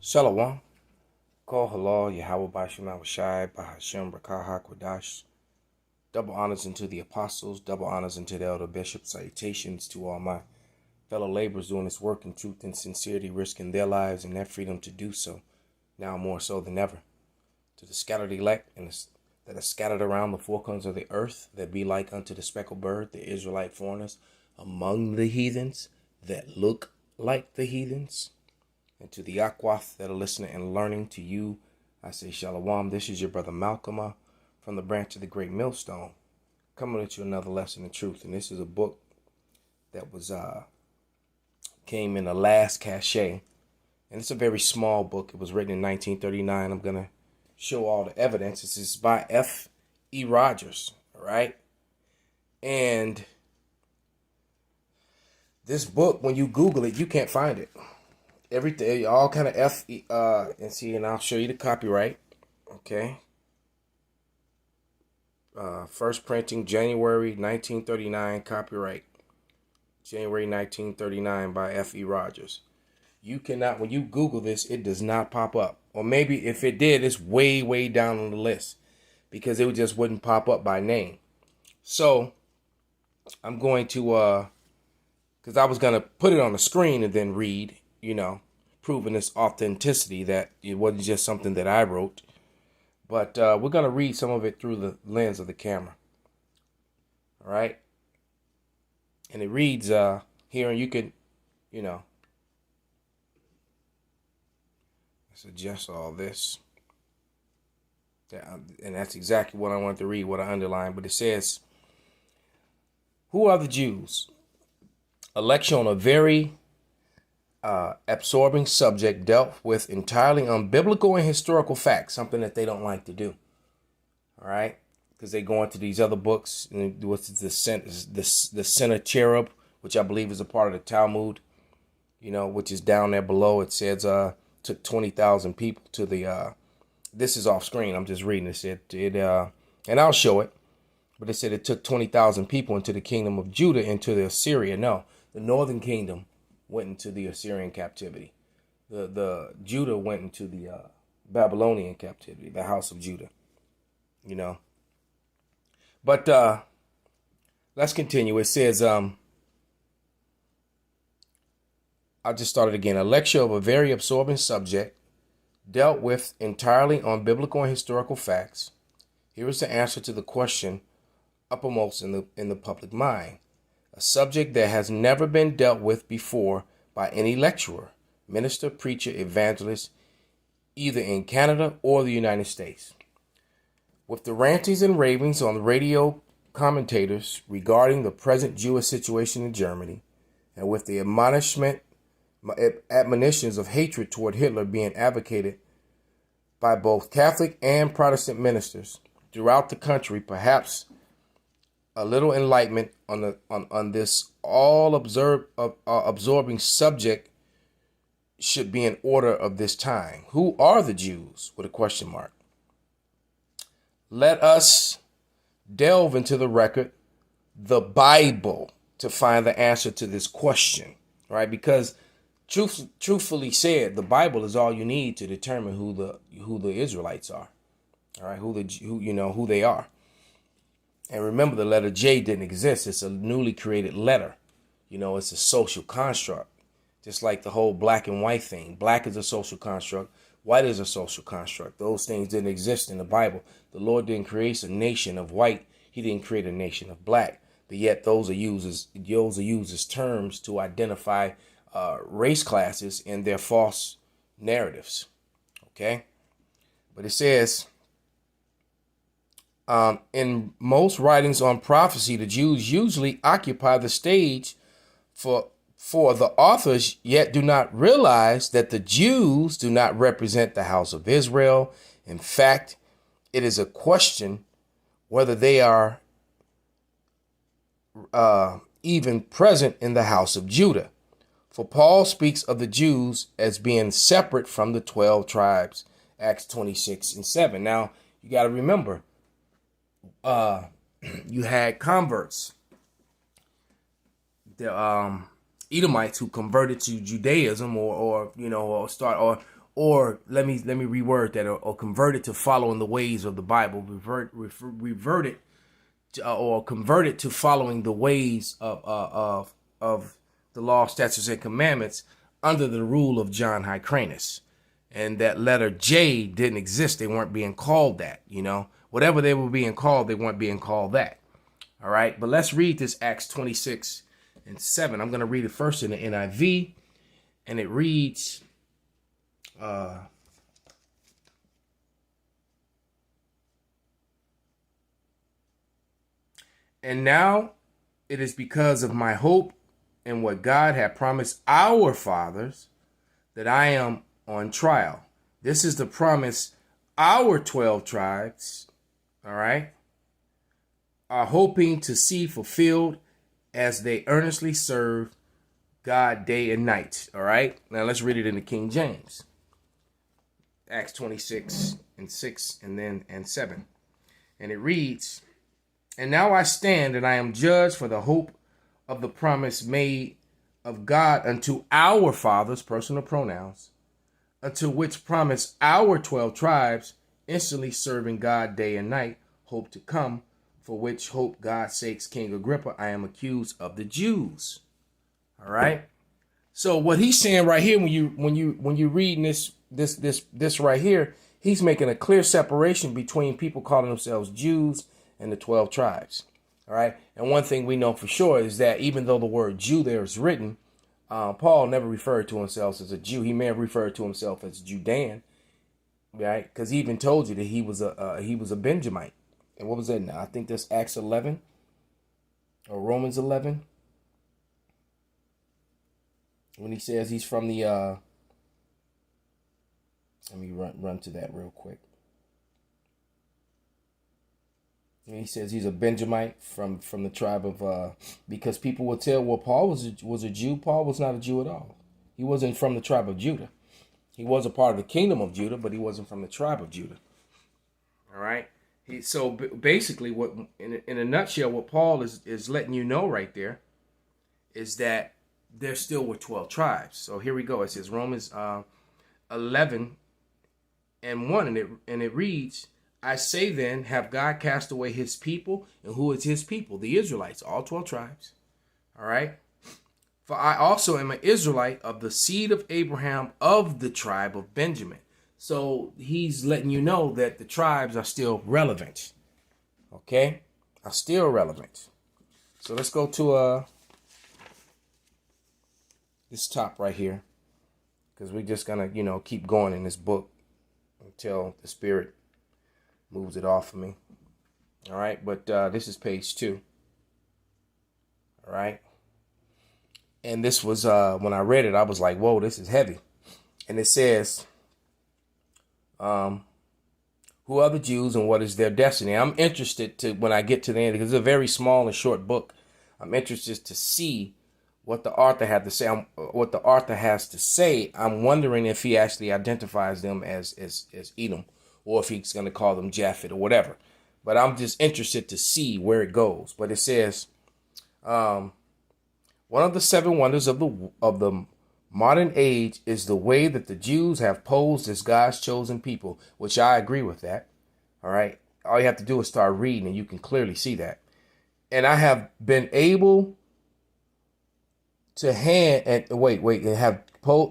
Shalom. Call Halal, Yahawah, Shamawiwan, Bahasham, Rakaha, Qadash. Double honors unto the apostles, double honors unto the elder bishops. Salutations to all my fellow laborers doing this work in truth and sincerity, risking their lives and their freedom to do so, now more so than ever. To the scattered elect that are scattered around the four corners of the earth, that be like unto the speckled bird, the Israelite foreigners among the heathens that look like the heathens. And to the Yahawah that are listening and learning, to you, I say Shalom. This is your brother Malcolm from the branch of the Great Millstone, coming at you another lesson in truth. And this is a book that was came in the last cachet. And it's a very small book. It was written in 1939. I'm going to show all the evidence. This is by F.E. Rogers, all right? And this book, when you Google it, you can't find it. Everything, all kind of and see, and I'll show you the copyright. Okay. First printing, January 1939, copyright. January 1939 by F.E. Rogers. You cannot, when you Google this, it does not pop up. Or maybe if it did, it's way, way down on the list because it just wouldn't pop up by name. So I'm going to, because I was going to put it on the screen and then read, you know, proving its authenticity, that it wasn't just something that I wrote. But we're going to read some of it through the lens of the camera. All right. And it reads here, and you can, you know, suggest all this. Yeah, and that's exactly what I wanted to read, what I underlined. But it says, who are the Jews? A lecture on a very absorbing subject dealt with entirely on biblical and historical facts, something that they don't like to do. All right, because they go into these other books, and what's the Sennacherib, which I believe is a part of the Talmud, you know, which is down there below. It says took 20,000 people to the. This is off screen. I'm just reading this. And I'll show it. But it said it took 20,000 people into the kingdom of Judah into the Assyria. No, the northern kingdom went into the Assyrian captivity. The Judah went into the Babylonian captivity, the house of Judah, you know. But let's continue. It says, I'll just start it again. A lecture of a very absorbing subject dealt with entirely on biblical and historical facts. Here is the answer to the question uppermost in the public mind. A subject that has never been dealt with before by any lecturer, minister, preacher, evangelist, either in Canada or the United States. With the rantings and ravings on the radio commentators regarding the present Jewish situation in Germany, and with the admonitions of hatred toward Hitler being advocated by both Catholic and Protestant ministers throughout the country, perhaps a little enlightenment on this absorbing subject should be in order of this time. Who are the Jews? With a question mark. Let us delve into the record, the Bible, to find the answer to this question, right? Because truthfully said, the Bible is all you need to determine who the Israelites are, all right? Who they are. And remember, the letter J didn't exist. It's a newly created letter. You know, it's a social construct. Just like the whole black and white thing. Black is a social construct. White is a social construct. Those things didn't exist in the Bible. The Lord didn't create a nation of white. He didn't create a nation of black. But yet those are used as terms to identify race classes in their false narratives. Okay? But it says, in most writings on prophecy, the Jews usually occupy the stage for the authors, yet do not realize that the Jews do not represent the house of Israel. In fact, it is a question whether they are even present in the house of Judah. For Paul speaks of the Jews as being separate from the 12 tribes, Acts 26:7. Now, you got to remember, you had converts. Edomites who converted to Judaism or let me reword that, or converted to following the ways of the Bible, reverted to, or converted to following the ways of the law, statutes, and commandments under the rule of John Hyrcanus. And that letter J didn't exist. They weren't being called that, Whatever they were being called, they weren't being called that. All right, but let's read this Acts 26:7. I'm going to read it first in the NIV, and it reads, and now it is because of my hope in what God had promised our fathers that I am on trial. This is the promise our 12 tribes, all right, are hoping to see fulfilled as they earnestly serve God day and night. All right. Now let's read it in the King James. Acts 26:6 and 7. And it reads, and now I stand and I am judged for the hope of the promise made of God unto our fathers, personal pronouns, unto which promise our 12 tribes, instantly serving God day and night, hope to come, for which hope God's sakes, King Agrippa, I am accused of the Jews. All right. So what he's saying right here, when you reading this right here, he's making a clear separation between people calling themselves Jews and the 12 tribes. All right. And one thing we know for sure is that even though the word Jew there is written, Paul never referred to himself as a Jew. He may have referred to himself as Judean, right? Because he even told you that he was a Benjamite. And what was that now? I think that's Acts 11 or Romans 11. When he says he's from the, let me run to that real quick. And he says he's a Benjamite from the tribe of, because people will tell, well, Paul was a Jew. Paul was not a Jew at all. He wasn't from the tribe of Judah. He was a part of the kingdom of Judah, but he wasn't from the tribe of Judah. All right. So basically, what in a nutshell, what Paul is letting you know right there is that there still were 12 tribes. So here we go. It says Romans 11:1, and it reads, I say then, have God cast away his people? And who is his people? The Israelites, all 12 tribes. All right. For I also am an Israelite of the seed of Abraham of the tribe of Benjamin. So he's letting you know that the tribes are still relevant. Okay? Are still relevant. So let's go to this top right here. Because we're just going to, keep going in this book until the Spirit moves it off of me. All right? But this is page 2. All right? And this was, when I read it, I was like, whoa, this is heavy. And it says, who are the Jews and what is their destiny? I'm interested to, when I get to the end, because it's a very small and short book, I'm interested to see what the author had to say. What the author has to say. I'm wondering if he actually identifies them as Edom, or if he's going to call them Japhet or whatever. But I'm just interested to see where it goes. But it says, one of the 7 wonders of the modern age is the way that the Jews have posed as God's chosen people, which I agree with that. All right. All you have to do is start reading and you can clearly see that. And I have been able to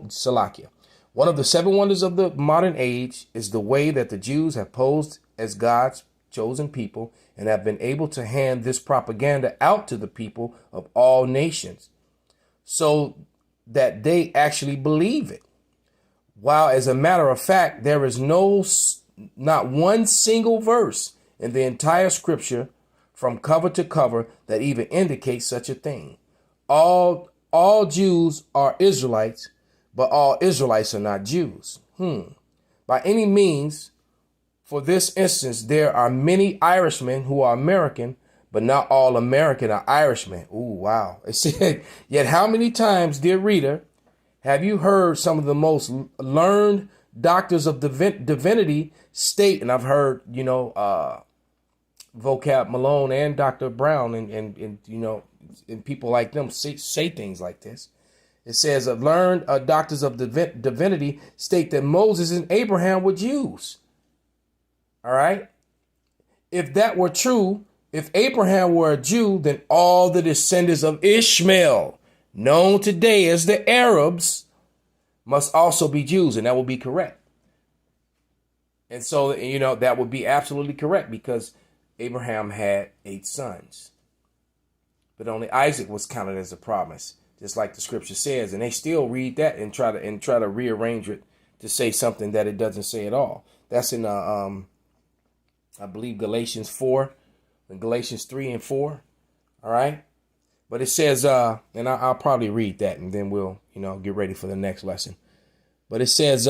Salakia. One of the 7 wonders of the modern age is the way that the Jews have posed as God's chosen people and have been able to hand this propaganda out to the people of all nations so that they actually believe it. While as a matter of fact, there is not one single verse in the entire scripture from cover to cover that even indicates such a thing. All Jews are Israelites, but all Israelites are not Jews. By any means, for this instance, there are many Irishmen who are American, but not all American are Irishmen. Ooh, wow. It said, yet how many times, dear reader, have you heard some of the most learned doctors of divinity state, and I've heard, Vocab Malone and Dr. Brown and people like them say things like this. It says, learned doctors of divinity state that Moses and Abraham were Jews. All right. If that were true, if Abraham were a Jew, then all the descendants of Ishmael, known today as the Arabs, must also be Jews. And that would be correct. And so, that would be absolutely correct because Abraham had 8 sons. But only Isaac was counted as a promise, just like the scripture says. And they still read that and try to rearrange it to say something that it doesn't say at all. That's in I believe Galatians 4 and Galatians 3 and 4. All right. But it says, and I'll probably read that and then we'll, get ready for the next lesson. But it says,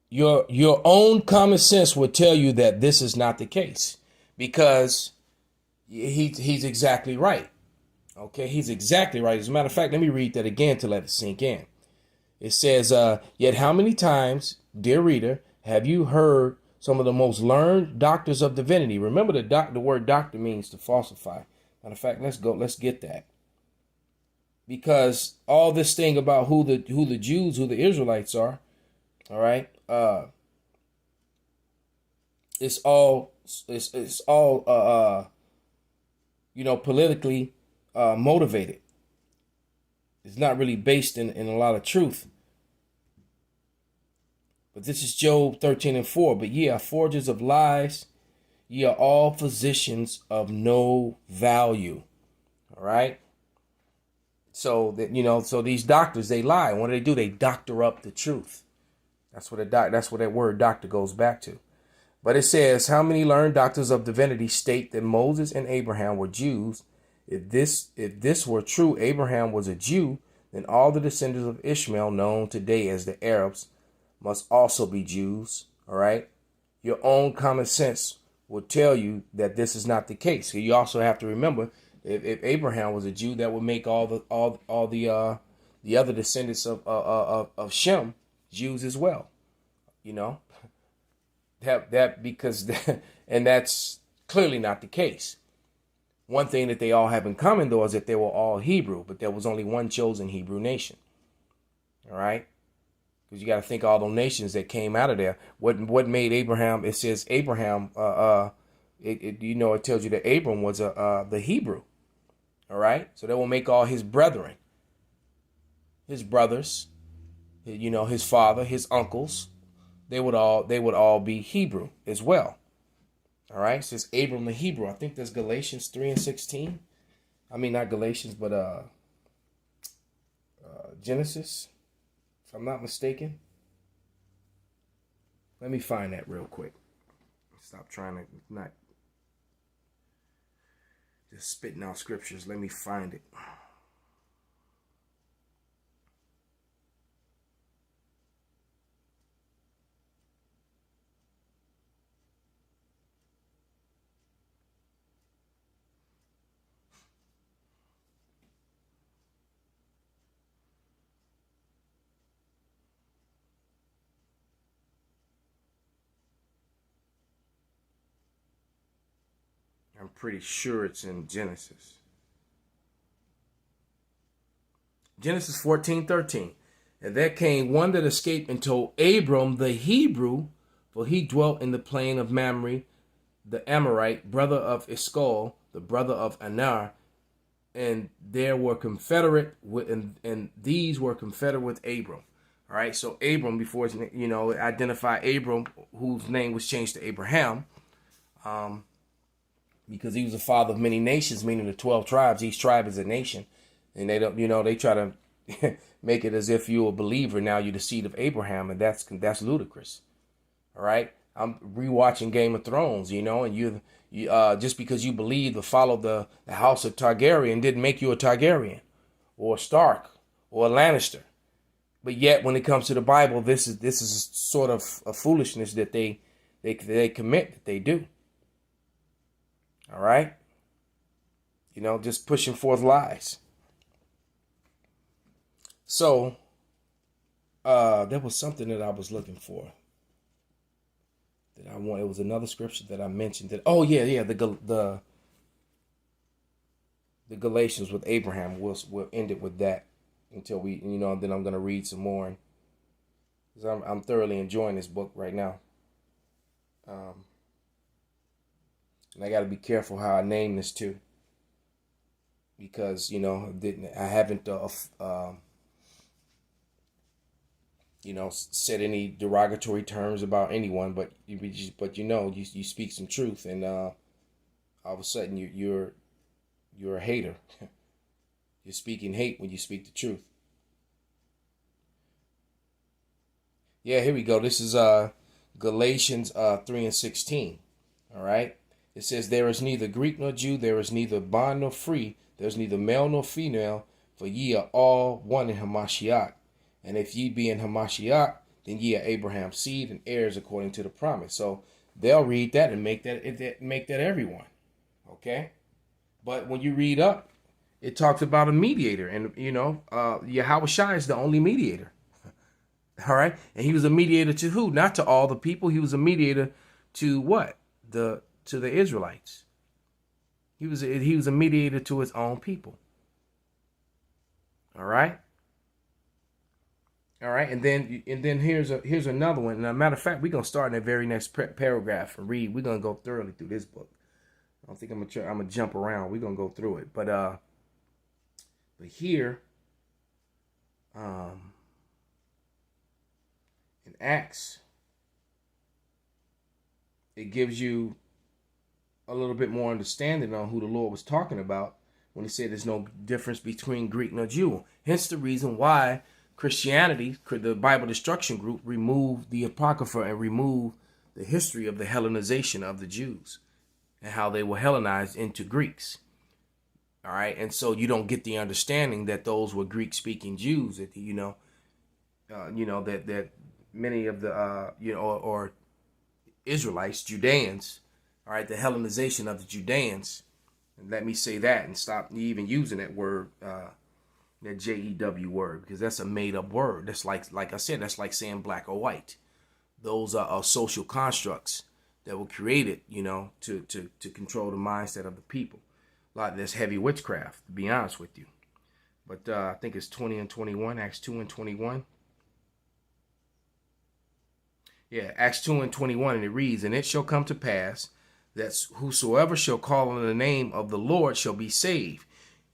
your own common sense would tell you that this is not the case, because he's exactly right. Okay, he's exactly right. As a matter of fact, let me read that again to let it sink in. It says, yet how many times, dear reader, have you heard some of the most learned doctors of divinity? Remember, the word doctor means to falsify. Matter of fact, let's get that. Because all this thing about who the Jews, who the Israelites are, all right, it's all politically motivated. It's not really based in a lot of truth. But this is Job 13 and 4. But ye are forgers of lies. Ye are all physicians of no value. All right. So that, so these doctors, they lie. And what do? They doctor up the truth. That's what that word doctor goes back to. But it says, how many learned doctors of divinity state that Moses and Abraham were Jews? If this were true, Abraham was a Jew, then all the descendants of Ishmael, known today as the Arabs, must also be Jews. All right. Your own common sense will tell you that this is not the case. So you also have to remember, if Abraham was a Jew, that would make all the other descendants of Shem Jews as well. And that's clearly not the case. One thing that they all have in common, though, is that they were all Hebrew, but there was only one chosen Hebrew nation. All right. Because you got to think all those nations that came out of there. What made Abraham? It says Abraham. It tells you that Abram was the Hebrew. All right. So that will make all his brethren, his brothers, his father, his uncles. They would all be Hebrew as well. All right. It says Abram the Hebrew. I think that's Galatians 3 and 16. I mean, not Galatians, but Genesis, if I'm not mistaken. Let me find that real quick. Stop trying to not just spitting out scriptures. Let me find it. I'm pretty sure it's in Genesis. Genesis 14:13. And there came one that escaped and told Abram the Hebrew, for he dwelt in the plain of Mamre, the Amorite, brother of Eshcol, the brother of Anar, and there were confederate with, and these were confederate with Abram. All right, so Abram, before it's, identify Abram, whose name was changed to Abraham, because he was the father of many nations, meaning the 12 tribes. Each tribe is a nation. And they don't, they try to make it as if you're a believer. Now you're the seed of Abraham. And that's ludicrous. All right. I'm rewatching Game of Thrones, and you just because you believe or follow the house of Targaryen didn't make you a Targaryen or a Stark or a Lannister. But yet when it comes to the Bible, this is sort of a foolishness that they commit, that they do. All right. Just pushing forth lies. So there was something that I was looking for. that I want. It was another scripture that I mentioned that. Oh yeah, the Galatians with Abraham. We'll end it with that until we, then I'm gonna read some more. Because I'm thoroughly enjoying this book right now. And I got to be careful how I name this too, because I haven't said any derogatory terms about anyone, but you speak some truth, and all of a sudden you're a hater. You're speaking hate when you speak the truth. Yeah, here we go. This is Galatians 3:16. All right. It says, there is neither Greek nor Jew, there is neither bond nor free, there is neither male nor female, for ye are all one in Hamashiach. And if ye be in Hamashiach, then ye are Abraham's seed and heirs according to the promise. So they'll read that and make that everyone. Okay? But when you read up, it talks about a mediator. And, Yahawashi is the only mediator. All right? And he was a mediator to who? Not to all the people. He was a mediator to what? To the Israelites. He was a mediator to his own people. All right? All right, and then here's another one. And a matter of fact, we're gonna start in the very next paragraph and read. We're gonna go thoroughly through this book. I don't think I'm gonna jump around. We're gonna go through it, but here, in Acts, it gives you a little bit more understanding on who the Lord was talking about when he said there's no difference between Greek nor Jew. Hence the reason why Christianity, the Bible Destruction Group, removed the Apocrypha and removed the history of the Hellenization of the Jews and how they were Hellenized into Greeks. All right. And so you don't get the understanding that those were Greek-speaking Jews, that, that many of the, or Israelites, Judeans, all right, the Hellenization of the Judeans. And let me say that and stop even using that word, that J-E-W word, because that's a made-up word. That's like I said, that's like saying black or white. Those are social constructs that were created, to control the mindset of the people. A lot of this heavy witchcraft, to be honest with you. But I think it's 20 and 21, Acts 2 and 21. Yeah, Acts 2 and 21, and it reads, and it shall come to pass that whosoever shall call on the name of the Lord shall be saved.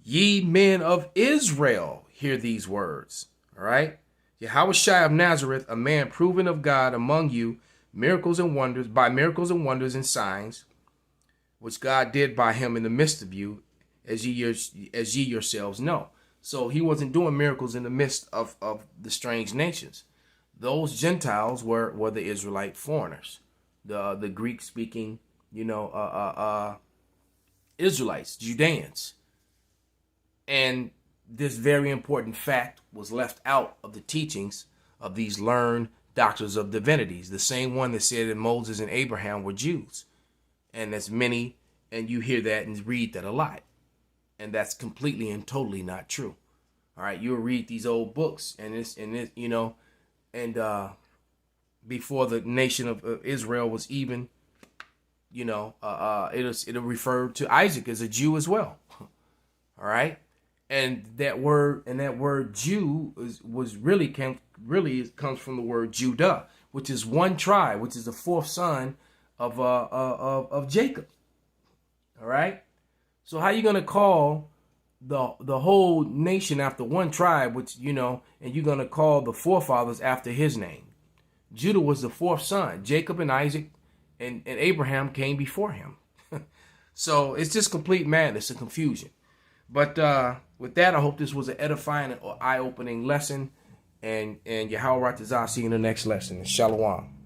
Ye men of Israel, hear these words. All right. Yahawashi of Nazareth, a man proven of God among you, by miracles and wonders and signs, which God did by him in the midst of you, as ye yourselves know. So he wasn't doing miracles in the midst of the strange nations. Those Gentiles were the Israelite foreigners, the Greek speaking, Israelites, Judeans. And this very important fact was left out of the teachings of these learned doctors of divinities, the same one that said that Moses and Abraham were Jews. And that's many, and you hear that and read that a lot. And that's completely and totally not true. All right, you'll read these old books, and before the nation of Israel was even, it'll refer to Isaac as a Jew as well. All right. And that word Jew comes from the word Judah, which is one tribe, which is the fourth son of Jacob. All right. So how are you going to call the whole nation after one tribe, which, and you're going to call the forefathers after his name? Judah was the fourth son. Jacob and Isaac and Abraham came before him. So it's just complete madness and confusion. But with that, I hope this was an edifying or eye-opening lesson. And Yahawah, see you in the next lesson. Shalom.